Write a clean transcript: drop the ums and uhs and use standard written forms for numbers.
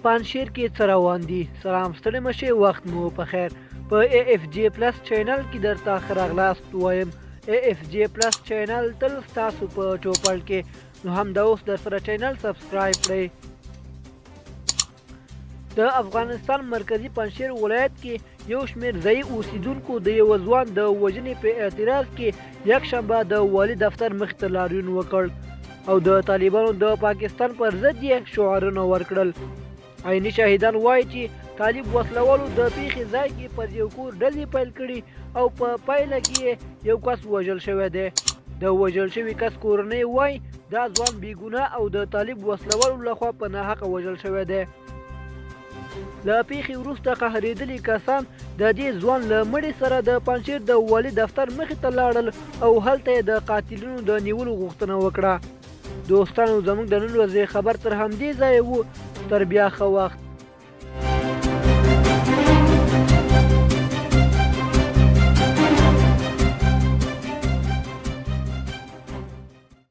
پنجشیر کې څه روان دي؟ سلام ستړي مشئ، وخت مو په خیر. په AFJ پلس چینل کې درته ښه راغلاست وایم. AFJ پلس چینل تل ستاسو په چوپړ کې، نو همدا اوس در سره چینل سبسکرایب کړئ. د افغانستان مرکزی پنجشیر ولایت کې یو شمېر ځایي اوسیدونکو د یو ځوان د وژنې په اعتراض کې یکشنبه د والي دفتر مخې ته لاریون وکړ او د طالبانو د پاکستان پر ضد یې شعارونه ورکړل. عیني شاهدان وایي چې طالب وسلوالو د پیښې ځای کې پر یو کور ډزې پیل کړي او په پایله کې یو کس وژل شوی دی. د وژل شوي کس کورنۍ وایي دا ځوان بېګناه او د طالب وسلوالو لخوا په ناحقه وژل شوی دی. له پیښې وروسته قهرېدلي کسان د دې ځوان له مړي سره د پنجشیر د والي دفتر مخې ته لاړل او هلته یې د قاتلینو د نیولو غوښتنه وکړه. دوستانو، زموږ د نن ورځې خبر تر همدې ځایه و. تر بیا ښه وخت.